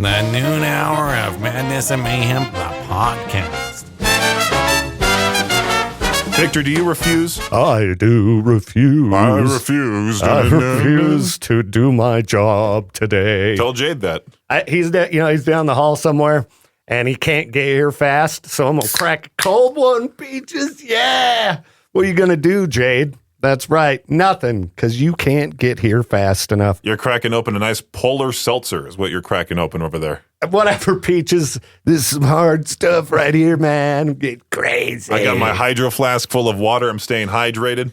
The noon hour of Madness and Mayhem, the podcast. Victor, do you refuse? I do refuse. I refuse. I refuse to do my job today. Tell Jade that. He's down the hall somewhere, and he can't get here fast, so I'm going to crack a cold one, Peaches. Yeah. What are you going to do, Jade? That's right. Nothing, because you can't get here fast enough. You're cracking open a nice polar seltzer is what you're cracking open over there. Whatever, Peaches. This is some hard stuff right here, man. I'm getting crazy. I got my hydro flask full of water. I'm staying hydrated.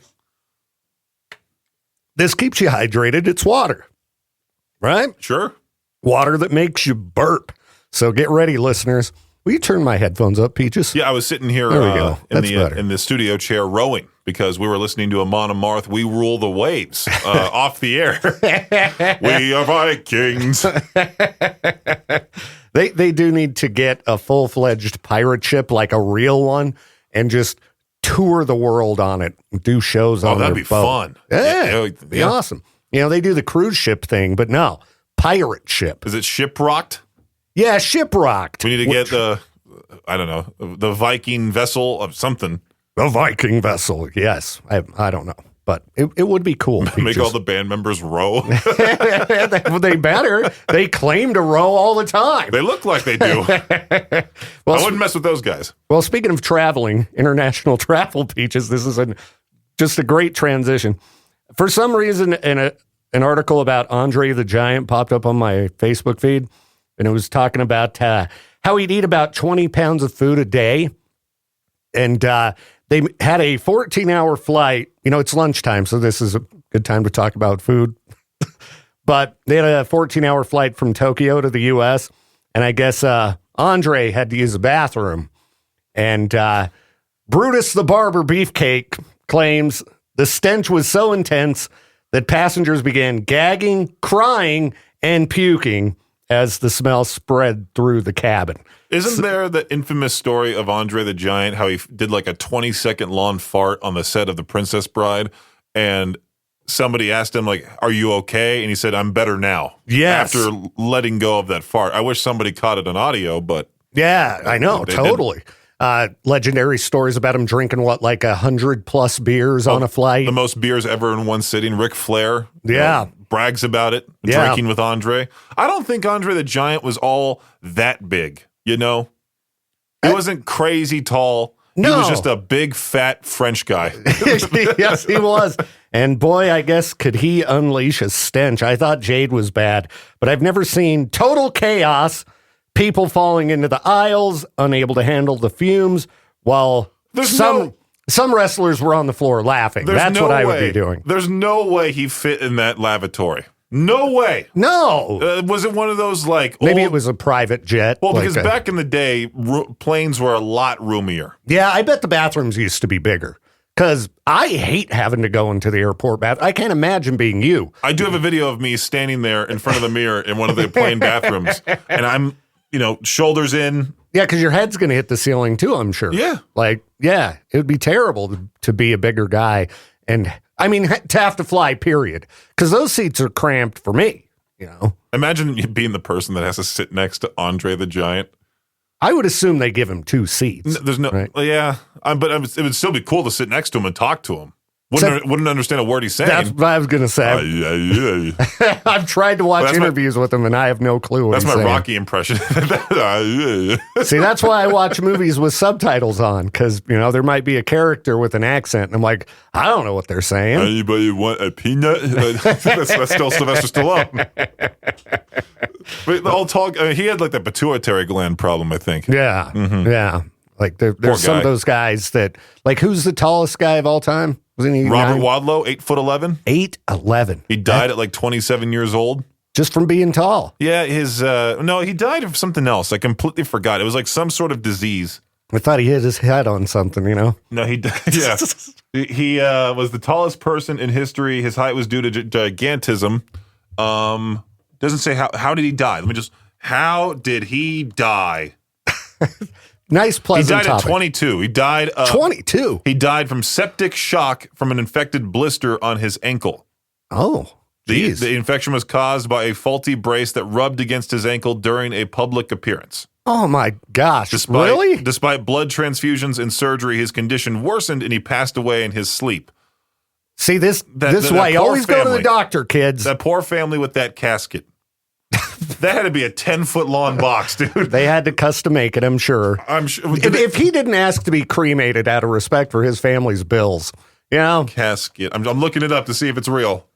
This keeps you hydrated. It's water, right? Sure. Water that makes you burp. So get ready, listeners. Will you turn my headphones up, Peaches? Yeah, I was sitting here in the studio chair rowing because we were listening to Amon Amarth, We Rule the Waves, off the air. We are Vikings. They do need to get a full-fledged pirate ship, like a real one, and just tour the world on it, do shows on their boat. That'd be fun. Yeah, it'd be awesome. You know, they do the cruise ship thing, but no, pirate ship. Is it shipwrocked? Yeah, shipwrocked. We need to get the Viking vessel of something. The Viking vessel, yes. I don't know, but it would be cool. Make all the band members row. They better. They claim to row all the time. They look like they do. Well, I wouldn't mess with those guys. Well, speaking of traveling, international travel, Peaches, this is just a great transition. For some reason, an article about Andre the Giant popped up on my Facebook feed, and it was talking about how he'd eat about 20 pounds of food a day. And they had a 14-hour flight. You know, it's lunchtime, so this is a good time to talk about food. But they had a 14-hour flight from Tokyo to the U.S., and I guess Andre had to use the bathroom. And Brutus the Barber Beefcake claims the stench was so intense that passengers began gagging, crying, and puking as the smell spread through the cabin. Isn't there the infamous story of Andre the Giant, how he did like a 20-second long fart on the set of The Princess Bride, and somebody asked him, like, are you okay? And he said, I'm better now. Yes. After letting go of that fart. I wish somebody caught it on audio, but... Yeah, I know, totally. Legendary stories about him drinking, like 100+ beers on a flight. The most beers ever in one sitting. Ric Flair. Yeah. Brags about it, drinking with Andre. I don't think Andre the Giant was all that big, you know? He wasn't crazy tall. No. He was just a big, fat French guy. Yes, he was. And boy, I guess, could he unleash a stench. I thought Jade was bad, but I've never seen total chaos, people falling into the aisles, unable to handle the fumes, while some wrestlers were on the floor laughing. That's what I would be doing. There's no way he fit in that lavatory. No way. No. Was it one of those like... Maybe it was a private jet. Well, because back in the day, planes were a lot roomier. Yeah, I bet the bathrooms used to be bigger. Because I hate having to go into the airport bathroom. I can't imagine being you. I do have a video of me standing there in front of the mirror in one of the plane bathrooms. And I'm, shoulders in... Yeah, because your head's going to hit the ceiling too, I'm sure. Yeah. It would be terrible to be a bigger guy. And, I mean, to have to fly, period. Because those seats are cramped for me, Imagine you being the person that has to sit next to Andre the Giant. I would assume they give him 2 seats. There's no... Right? Yeah. But it would still be cool to sit next to him and talk to him. Wouldn't understand a word he's saying. That's what I was going to say. I've tried to watch interviews with him, and I have no clue what he's saying. That's my Rocky impression. See, that's why I watch movies with subtitles on, because, there might be a character with an accent, and I'm like, I don't know what they're saying. Anybody want a peanut? That's still Sylvester Stallone. But the old talk, he had like the pituitary gland problem, I think. Yeah, yeah. Like there's some of those guys that, like, who's the tallest guy of all time? Wasn't he Robert Wadlow, 8'11"? 8'11". He died at like 27 years old. Just from being tall. Yeah, he died of something else. I completely forgot. It was like some sort of disease. I thought he hit his head on something, No, he died. Yeah. He was the tallest person in history. His height was due to gigantism. Doesn't say how did he die. How did he die? Nice, pleasant He died at 22. He died... 22? He died from septic shock from an infected blister on his ankle. Oh, Jeez. The infection was caused by a faulty brace that rubbed against his ankle during a public appearance. Oh my gosh. Really? Despite blood transfusions and surgery, his condition worsened and he passed away in his sleep. See, this is why you always go to the doctor, kids. That poor family with that casket. That had to be a 10-foot long box, dude. They had to custom make it, I'm sure. I'm sure. If he didn't ask to be cremated out of respect for his family's bills, you know? Casket. I'm looking it up to see if it's real.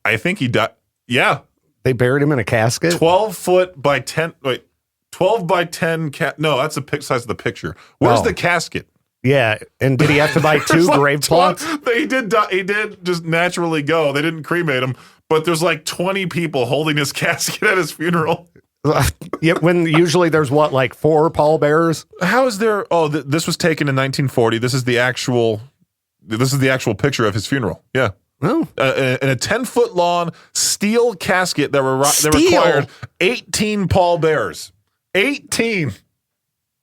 I think he died. Yeah. They buried him in a casket? 12 foot by 10. Wait. 12 by 10. No, that's the size of the picture. Where's the casket? Yeah. And did he have to buy two grave plots? He did just naturally go. They didn't cremate him, but there's like 20 people holding his casket at his funeral. Yeah, when usually there's what, like 4 pallbearers? How is there? Oh, this was taken in 1940. This is the actual picture of his funeral. Yeah. Oh. In a 10-foot long steel casket that required 18 pallbearers. 18.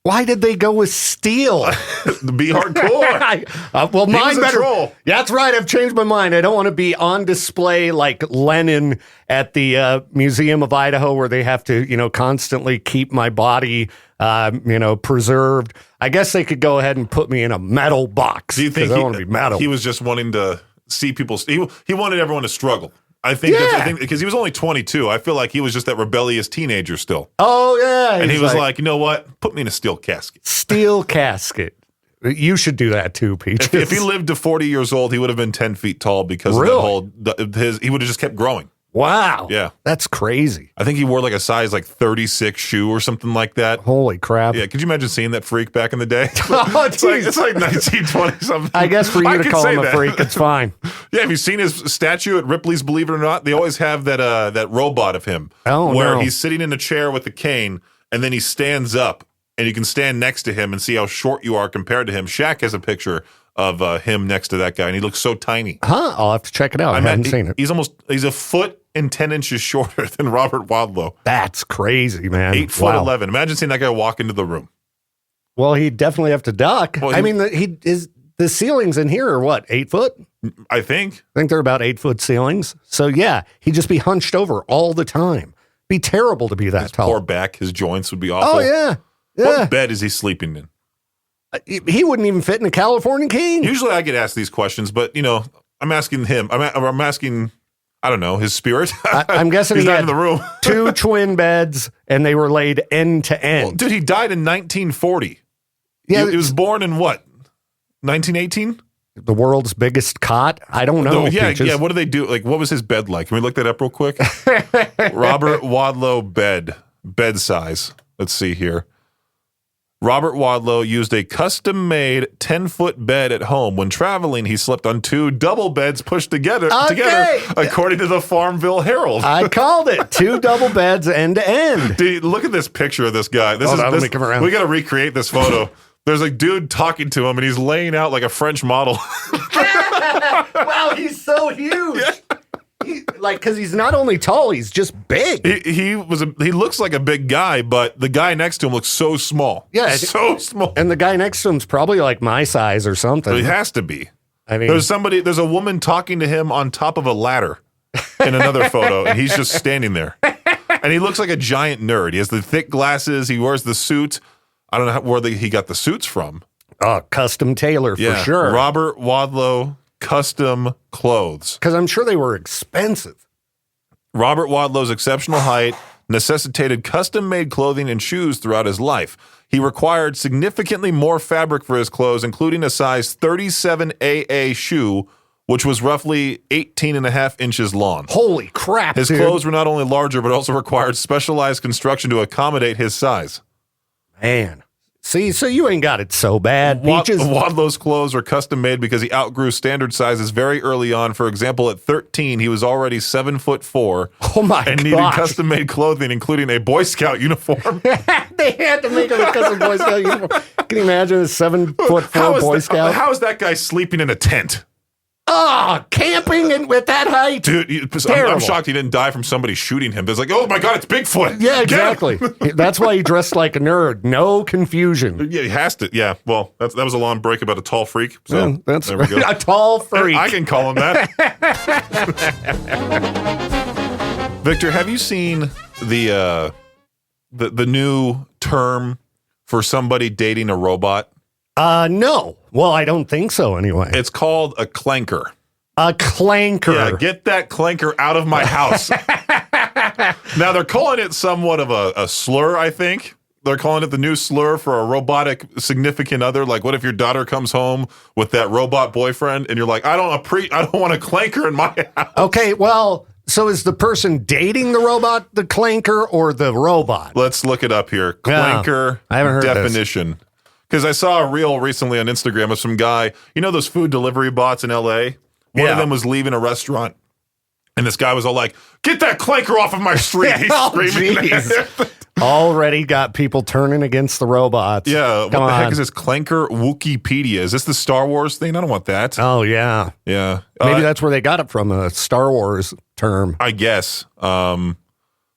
Why did they go with steel? Be hardcore. Well, mine better. Troll. Yeah, that's right. I've changed my mind. I don't want to be on display like Lenin at the Museum of Idaho, where they have to, constantly keep my body, preserved. I guess they could go ahead and put me in a metal box. Do you think I want to be metal? He was just wanting to see people? He wanted everyone to struggle. I think because he was only 22. I feel like he was just that rebellious teenager still. Oh, yeah. And he was like, you know what? Put me in a steel casket. Steel casket. You should do that too, Peach. If he lived to 40 years old, he would have been 10 feet tall because of that whole, he would have just kept growing. Wow. Yeah. That's crazy. I think he wore like a size 36 shoe or something like that. Holy crap. Yeah. Could you imagine seeing that freak back in the day? Oh, it's like 1920 something. I guess for you to call him a freak, it's fine. Yeah. Have you seen his statue at Ripley's Believe It or Not? They always have that robot of him. Oh, where he's sitting in a chair with a cane and then he stands up and you can stand next to him and see how short you are compared to him. Shaq has a picture of him next to that guy and he looks so tiny. Huh? I'll have to check it out. I haven't seen it. He's a foot and 10 inches shorter than Robert Wadlow. That's crazy, man. 8 foot 11. Imagine seeing that guy walk into the room. Well, he'd definitely have to duck. Well, the ceilings in here are what, 8 foot? I think they're about 8 foot ceilings. So yeah, he'd just be hunched over all the time. Be terrible to be that tall. Poor back, his joints would be awful. Oh yeah. What bed is he sleeping in? He wouldn't even fit in a California king. Usually I get asked these questions, but I'm asking him. I'm asking, I don't know, his spirit. I'm guessing he's he not had in the room. 2 twin beds, and they were laid end to end. Well, dude, he died in 1940. Yeah, he was born in what? 1918? The world's biggest cot? I don't know. Yeah. What do they do? Like, what was his bed like? Can we look that up real quick? Robert Wadlow bed size. Let's see here. Robert Wadlow used a custom-made 10-foot bed at home. When traveling, he slept on 2 double beds pushed together, according to the Farmville Herald. I called it. 2 double beds end to end. Dude, look at this picture of this guy. Let me come around. We got to recreate this photo. There's a dude talking to him, and he's laying out like a French model. Wow, he's so huge. Yeah. Because he's not only tall, he's just big. He looks like a big guy, but the guy next to him looks so small. Yeah, so small. And the guy next to him's probably like my size or something. He has to be. I mean, there's a woman talking to him on top of a ladder in another photo, and he's just standing there. And he looks like a giant nerd. He has the thick glasses. He wears the suit. I don't know where he got the suits from. Oh, custom tailor for sure. Robert Wadlow. Custom clothes. Because I'm sure they were expensive. Robert Wadlow's exceptional height necessitated custom-made clothing and shoes throughout his life. He required significantly more fabric for his clothes, including a size 37 AA shoe, which was roughly 18 and a half inches long. Holy crap, His clothes were not only larger, but also required specialized construction to accommodate his size. Man. See, so you ain't got it so bad. Wadlow's clothes were custom made because he outgrew standard sizes very early on. For example, at 13, he was already 7'4". Oh my god! And needed custom made clothing, including a Boy Scout uniform. They had to make him a custom Boy Scout uniform. Can you imagine a 7'4" Boy Scout? How is that guy sleeping in a tent? Oh, camping and with that height. Dude, I'm shocked he didn't die from somebody shooting him. There's like, oh my God, it's Bigfoot. Yeah, exactly. That's why he dressed like a nerd. No confusion. Yeah, he has to. Yeah, well, that was a long break about a tall freak. So That's there we go. a tall freak. I can call him that. Victor, have you seen the new term for somebody dating a robot? No. Well, I don't think so anyway. It's called a clanker. A clanker. Yeah, get that clanker out of my house. Now, they're calling it somewhat of a slur, I think. They're calling it the new slur for a robotic significant other. Like, what if your daughter comes home with that robot boyfriend and you're like, I don't want a clanker in my house. Okay, well, so is the person dating the robot the clanker or the robot? Let's look it up here. Clanker I haven't heard definition. Because I saw a reel recently on Instagram of some guy, you know those food delivery bots in LA? One of them was leaving a restaurant, and this guy was all like, get that clanker off of my street. He's screaming. Already got people turning against the robots. Yeah, what the heck is this clanker Wikipedia? Is this the Star Wars thing? I don't want that. Oh, yeah. Yeah. Maybe that's where they got it from, a Star Wars term. I guess.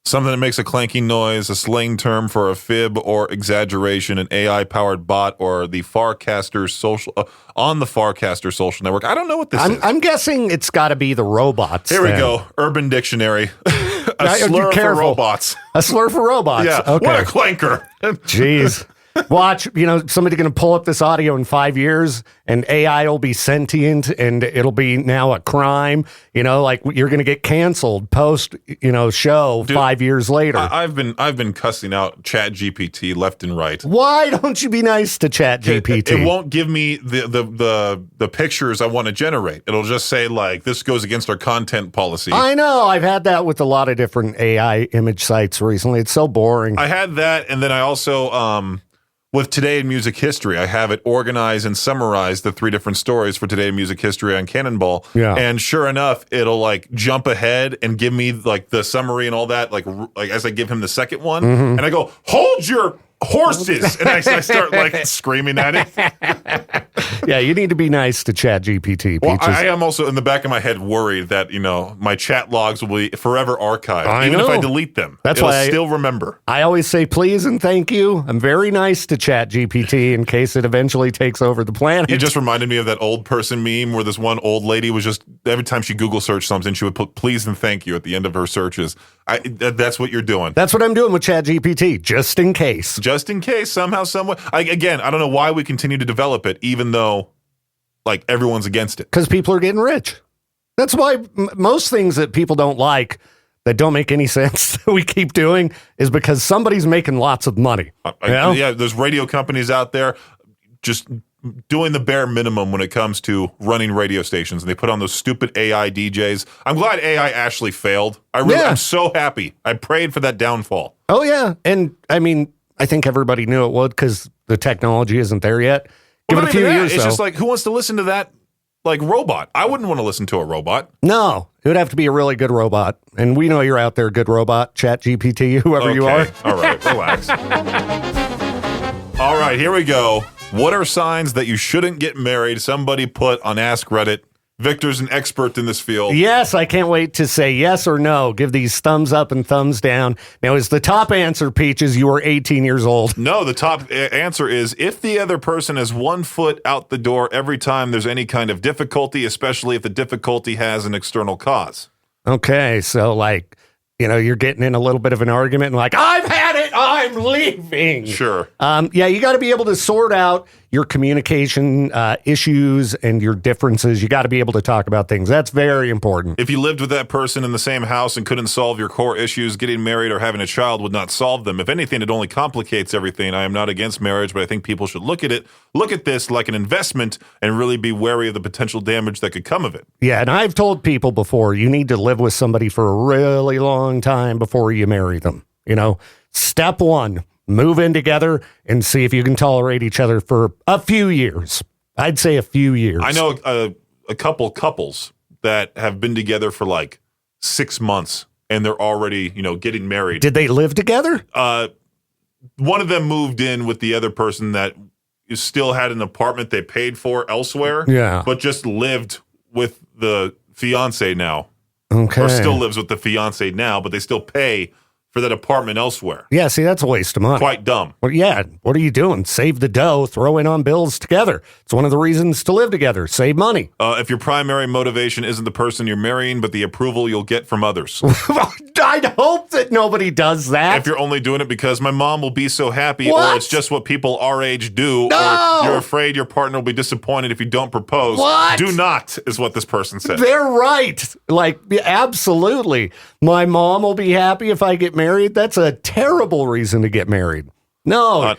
Something that makes a clanking noise, a slang term for a fib or exaggeration, an AI-powered bot, or the Farcaster social on the Farcaster social network. I don't know what this is. I'm guessing it's got to be the robots. Here we go. Urban Dictionary. A slur for robots. A slur for robots. Yeah. Okay. What a clanker. Jeez. Watch, somebody's going to pull up this audio in 5 years and AI will be sentient and it'll be now a crime. Like you're going to get canceled post, show. Dude, 5 years later. I've been cussing out ChatGPT left and right. Why don't you be nice to ChatGPT? It won't give me the pictures I want to generate. It'll just say like, this goes against our content policy. I know. I've had that with a lot of different AI image sites recently. It's so boring. I had that. And then I also, with Today in Music History, I have it organize and summarize the 3 different stories for Today in Music History on Cannonball. Yeah. And sure enough, it'll like jump ahead and give me like the summary and all that, like as I give him the second one. Mm-hmm. And I go, hold your horses. And I start like screaming at it. Yeah, you need to be nice to ChatGPT. Well, I am also in the back of my head worried that, my chat logs will be forever archived. Even if I delete them, it'll still remember. I always say please and thank you. I'm very nice to ChatGPT in case it eventually takes over the planet. You just reminded me of that old person meme where this one old lady was just, every time she Google searched something, she would put please and thank you at the end of her searches. That's what you're doing. That's what I'm doing with ChatGPT, just in case. Just in case, somehow, someway. I don't know why we continue to develop it, even though, like, everyone's against it. Because people are getting rich. That's why most things that people don't like, that don't make any sense, that we keep doing, is because somebody's making lots of money. Yeah, there's radio companies out there just doing the bare minimum when it comes to running radio stations, and they put on those stupid AI DJs. I'm glad AI actually failed. I'm so happy. I prayed for that downfall. Oh, yeah. And, I think everybody knew it would because the technology isn't there yet. Give it a few years, It's just like, who wants to listen to that, like, robot? I wouldn't want to listen to a robot. No, it would have to be a really good robot. And we know you're out there, good robot, ChatGPT, whoever you are. All right, relax. All right, here we go. What are signs that you shouldn't get married? Somebody put on Ask Reddit. Victor's an expert in this field. Yes, I can't wait to say yes or no. Give these thumbs up and thumbs down. Now, is the top answer, Peaches, you are 18 years old? No, the top answer is if the other person is 1 foot out the door every time there's any kind of difficulty, especially if the difficulty has an external cause. Okay, so like, you're getting in a little bit of an argument and like, I've had it, I'm leaving. Sure. Yeah, you got to be able to sort out your communication issues and your differences. You got to be able to talk about things. That's very important. If you lived with that person in the same house and couldn't solve your core issues, getting married or having a child would not solve them. If anything, it only complicates everything. I am not against marriage, but I think people should look at this like an investment and really be wary of the potential damage that could come of it. Yeah, and I've told people before, you need to live with somebody for a really long time before you marry them. Step 1. Move in together and see if you can tolerate each other for a few years. I'd say a few years. I know a couple couples that have been together for like 6 months and they're already, getting married. Did they live together? One of them moved in with the other person that still had an apartment they paid for elsewhere. Yeah. But just lived with the fiance now, Okay. or still lives with the fiance now, but they still pay for that apartment elsewhere. Yeah, see, that's a waste of money. Quite dumb. Well, yeah, what are you doing? Save the dough, throw in on bills together. It's one of the reasons to live together. Save money. If your primary motivation isn't the person you're marrying, but the approval you'll get from others. I'd hope that nobody does that. If you're only doing it because my mom will be so happy, What? or it's just what people our age do, No! or you're afraid your partner will be disappointed if you don't propose. What? Do not, is what this person said. They're right. Like, absolutely. My mom will be happy if I get married. That's a terrible reason to get married. No.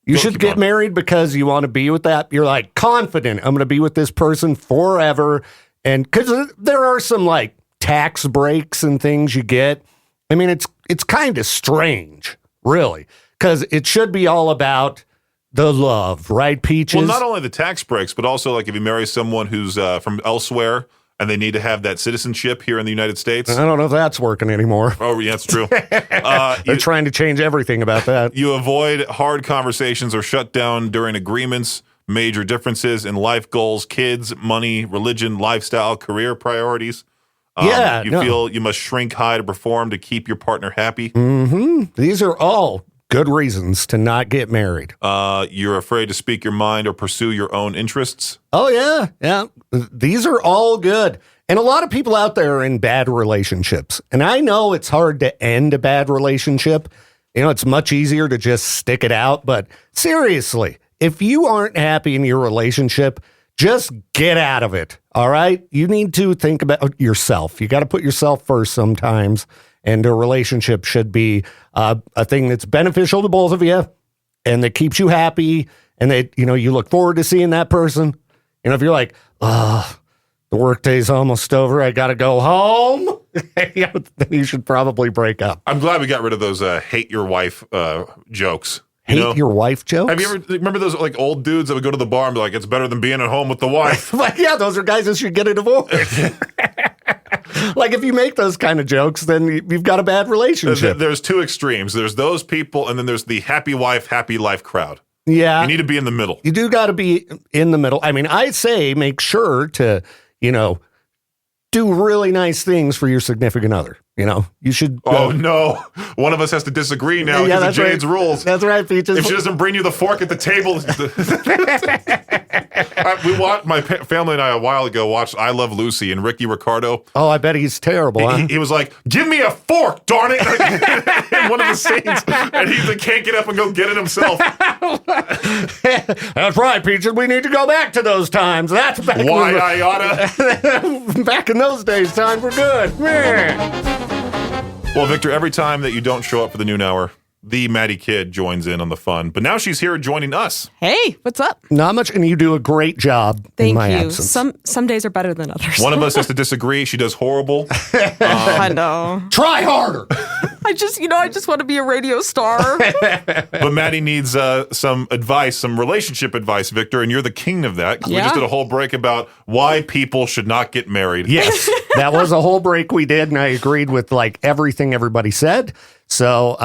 You should get married because you want to be with that. You're like confident. I'm going to be with this person forever. And because there are some like tax breaks and things you get. I mean, it's kind of strange, really, because it should be all about the love, right, Peaches? Well, not only the tax breaks, but also like if you marry someone who's from elsewhere and they need to have that citizenship here in the United States. I don't know if that's working anymore. Oh, yeah, that's true. They're trying to change everything about that. You avoid hard conversations or shut down during agreements, major differences in life goals, kids, money, religion, lifestyle, career priorities. You feel you must shrink, hide, or perform to keep your partner happy. Mm-hmm. These are all good reasons to not get married. You're afraid to speak your mind or pursue your own interests. Oh, yeah. Yeah. These are all good. And a lot of people out there are in bad relationships. And I know it's hard to end a bad relationship. You know, it's much easier to just stick it out. But seriously, if you aren't happy in your relationship, just get out of it. All right. You need to think about yourself. You got to put yourself first sometimes. And a relationship should be a thing that's beneficial to both of you and that keeps you happy. And that, you know, you look forward to seeing that person. You know, if you're like, the workday's almost over, I got to go home, then you should probably break up. I'm glad we got rid of those hate your wife jokes. Hate your wife jokes? Have you ever remember those like old dudes that would go to the bar and be like, it's better than being at home with the wife? Like, yeah, those are guys that should get a divorce. Like, if you make those kind of jokes, then you've got a bad relationship. There's two extremes. There's those people, and then there's the happy wife, happy life crowd. Yeah. You need to be in the middle. You do got to be in the middle. I mean, I say make sure to, you know, do really nice things for your significant other. You know, you should. Oh, no. One of us has to disagree now because of Jade's rules. That's right, Peaches. If she doesn't bring you the fork at the table. My family and I a while ago watched I Love Lucy and Ricky Ricardo. Oh, I bet he's terrible. He was like, give me a fork, darn it. In one of the scenes. And he can't get up and go get it himself. That's right, Peaches. We need to go back to those times. That's back. Why I oughta. Back in those days, times were good. Well, Victor, every time that you don't show up for the noon hour, the Maddie Kidd joins in on the fun. But now she's here joining us. Hey, what's up? Not much, and you do a great job in Thank my you. absence. Some days are better than others. One of us has to disagree. She does horrible. I know. Try harder. I just want to be a radio star. But Maddie needs some advice, some relationship advice, Victor, and you're the king of that. 'Cause we just did a whole break about why people should not get married. Yes, that was a whole break we did, and I agreed with like everything everybody said. So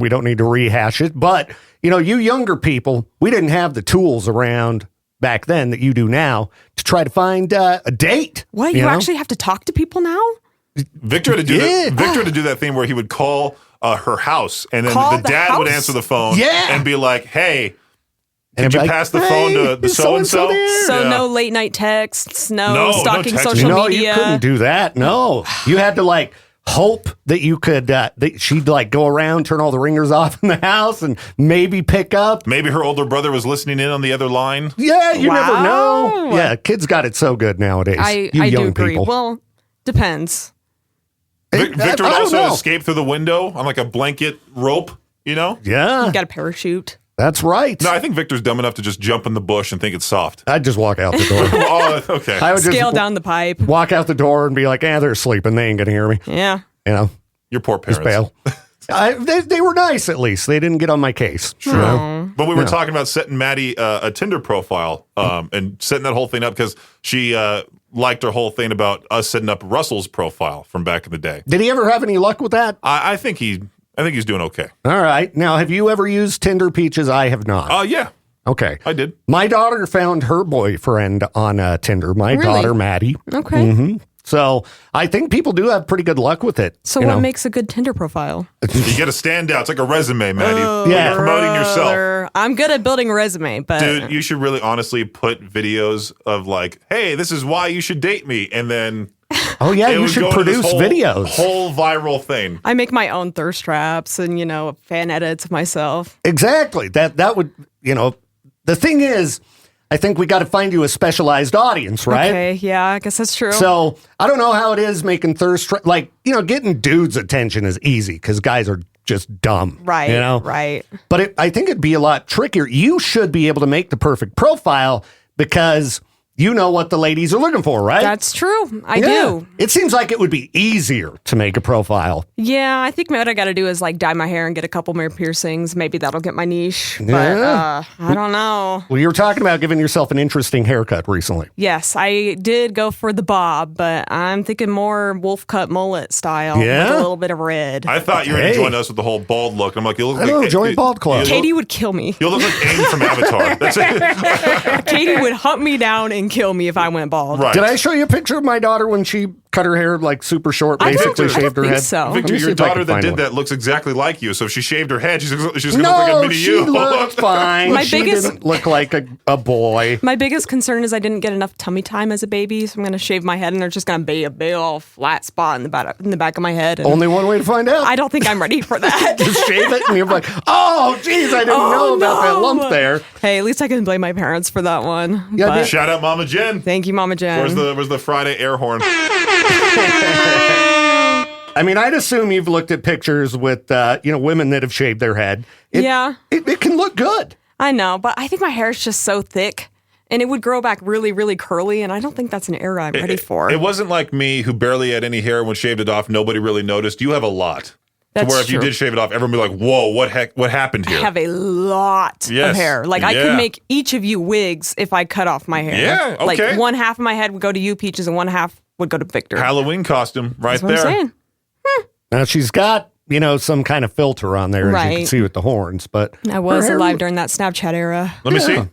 we don't need to rehash it. But, you know, you younger people, we didn't have the tools around back then that you do now to try to find a date. What? You actually have to talk to people now? Victor had to do that thing where he would call her house, and then Call the the dad would house? answer the phone and be like, hey, And did you like, pass the phone to the is so-and-so? there? So no late night texts, no No stalking texting. social No, media. you couldn't do that. No, you had to like hope that you could, that she'd like go around, turn all the ringers off in the house and maybe pick up. Maybe her older brother was listening in on the other line. Yeah, you never Wow. know. Yeah, kids got it so good nowadays. I you do young agree. people. Well, depends. Victor would I don't also know. escape through the window on like a blanket rope, you know? Yeah, You got a parachute. that's right. No, I think Victor's dumb enough to just jump in the bush and think it's soft. I'd just walk out the door. Oh, okay. I would Scale just down the pipe. walk out the door and be like, they're sleeping. They ain't going to hear me. Yeah. You know, Your poor just parents. bail. They were nice, at least. They didn't get on my case. Sure. But we were talking about setting Maddie a Tinder profile and setting that whole thing up because she liked her whole thing about us setting up Russell's profile from back in the day. Did he ever have any luck with that? I think he's doing okay. All right. Now, have you ever used Tinder, Peaches? I have not. Yeah. Okay. I did. My daughter found her boyfriend on Tinder. My Really? daughter, Maddie. Okay. So I think people do have pretty good luck with it. So you what know. makes a good Tinder profile? You get a standout. It's like a resume, Maddie. Yeah. You're promoting yourself. I'm good at building a resume, but Dude, you should really honestly put videos of like, hey, this is why you should date me. And then Oh, yeah, it you would should go to this produce whole- videos. Whole viral thing. I make my own thirst traps and, fan edits of myself. Exactly. That would, the thing is, I think we got to find you a specialized audience, right? Okay, yeah, I guess that's true. So I don't know how it is making getting dudes' attention is easy because guys are just dumb. right, You know? right. But I think it'd be a lot trickier. You should be able to make the perfect profile because you know what the ladies are looking for, right? That's true. I Yeah. do. It seems like it would be easier to make a profile. Yeah, I think what I got to do is dye my hair and get a couple more piercings. Maybe that'll get my niche. But Yeah. I don't know. Well, you were talking about giving yourself an interesting haircut recently. Yes, I did go for the bob, but I'm thinking more wolf cut mullet style Yeah? with a little bit of red. I thought you were going Hey. to join us with the whole bald look. I'm like, you look like Hello, join Bald Club. Katie would kill me. You'll look like Aang from Avatar. That's it. Katie would hunt me down and kill me if I went bald. Right. Did I show you a picture of my daughter when she cut her hair super short, I don't- basically I don't shaved her think head? so. Let me Victor, see your if I daughter can that find did one. that looks exactly like you. So if she shaved her head, she's going to look like a No, mini she you. looked fine. My she biggest- didn't look like a boy. My biggest concern is I didn't get enough tummy time as a baby, so I'm going to shave my head and there's just going to be a big old flat spot in the back of my head. And Only one way to find out. I don't think I'm ready for that. Just shave it, and you're like, oh, geez, I didn't know about that no. lump there. Hey, at least I can blame my parents for that one. Yeah, But Shout out Mama Jen. thank you, Mama Jen. Where's the Friday air horn? I mean, I'd assume you've looked at pictures with, women that have shaved their head. Yeah. It can look good. I know, but I think my hair is just so thick and it would grow back really, really curly, and I don't think that's an era I'm ready for. It wasn't like me who barely had any hair and when shaved it off, nobody really noticed. You have a lot. That's to where if you true. did shave it off, everyone would be like, whoa, what happened I here? have a lot Yes. of hair. I Yeah. could make each of you wigs if I cut off my hair. Yeah, okay. Like one half of my head would go to you, Peaches, and one half would go to Victor. Halloween costume right That's what there. I'm saying. Now, she's got, some kind of filter on there, as you can Right. see with the horns. But I was her hair alive during that Snapchat era. Let me see. Yeah.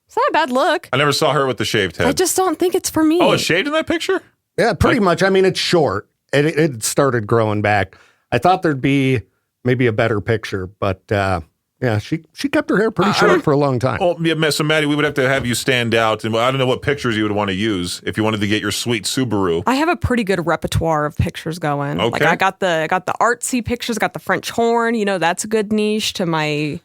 It's not a bad look. I never saw her with the shaved head. I just don't think it's for me. Oh, it's shaved in that picture? Yeah, pretty much. I mean, it's short. It started growing back. I thought there'd be maybe a better picture, but yeah, she kept her hair pretty short for a long time. Oh, yeah, so Maddie, we would have to have you stand out, and I don't know what pictures you would want to use if you wanted to get your sweet Subaru. I have a pretty good repertoire of pictures going. Okay. I got the artsy pictures, got the French horn. That's a good niche to my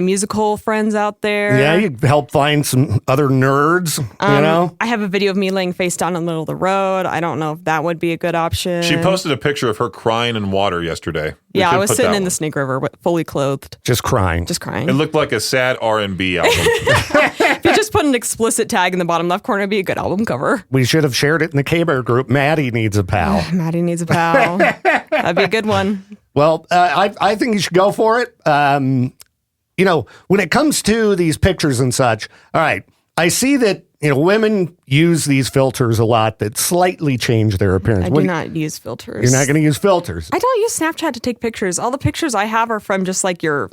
musical friends out there. Yeah, you help find some other nerds, I have a video of me laying face down in the middle of the road. I don't know if that would be a good option. She posted a picture of her crying in water yesterday. We Yeah, I should was put sitting that in the one. Snake River, fully clothed, just crying. just crying. It looked like a sad R&B album. If you just put an explicit tag in the bottom left corner, it'd be a good album cover. We should have shared it in the K-Bear group. Maddie needs a pal. Maddie needs a pal. That'd be a good one. Well, I think you should go for it. When it comes to these pictures and such, all right, I see that, women use these filters a lot that slightly change their appearance. I do not use filters. You're not going to use filters. I don't use Snapchat to take pictures. All the pictures I have are from just like your,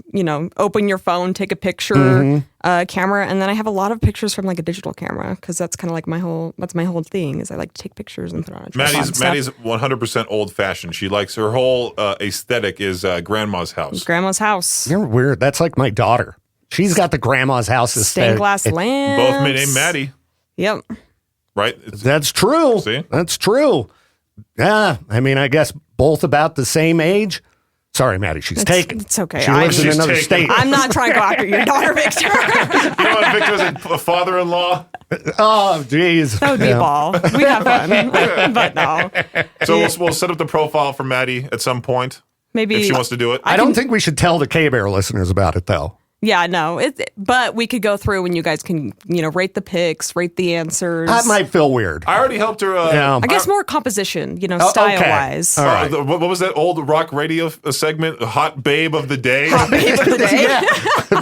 open your phone, take a picture, camera, and then I have a lot of pictures from like a digital camera because that's kind of like my whole thing is I like to take pictures and put on a tripod and stuff. Maddie's 100% old-fashioned. She likes her whole aesthetic is grandma's house. Grandma's house, You're weird. That's like my daughter. She's got the grandma's house stained aesthetic. glass lamps. Both named Maddie, Yep. right? It's- That's true. See? That's true. Yeah, I mean, I guess both about the same age. Sorry, Maddie, she's taken. It's okay. She lives in She's another taken. state. I'm not trying to go after your daughter, Victor. You know what, Victor's a father-in-law? Oh, jeez. That would be a ball. We'd have fun. But no. So we'll set up the profile for Maddie at some point Maybe if she wants to do it. I don't think we should tell the K-Bear listeners about it, though. Yeah, no. But we could go through and you guys can, rate the pics, rate the answers. That might feel weird. I already helped her. Yeah. I guess more composition, okay. style-wise. All right. What was that old rock radio segment? Hot Babe of the Day? Babe of the day. Yeah.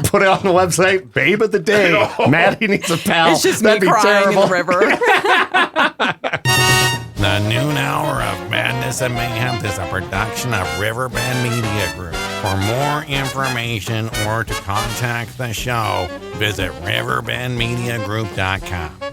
Put it on the website. Babe of the day. Maddie needs a pal. It's just That'd me be crying terrible. in the river. The noon hour of madness and mayhem is a production of Riverbend Media Group. For more information or to contact the show, visit riverbendmediagroup.com.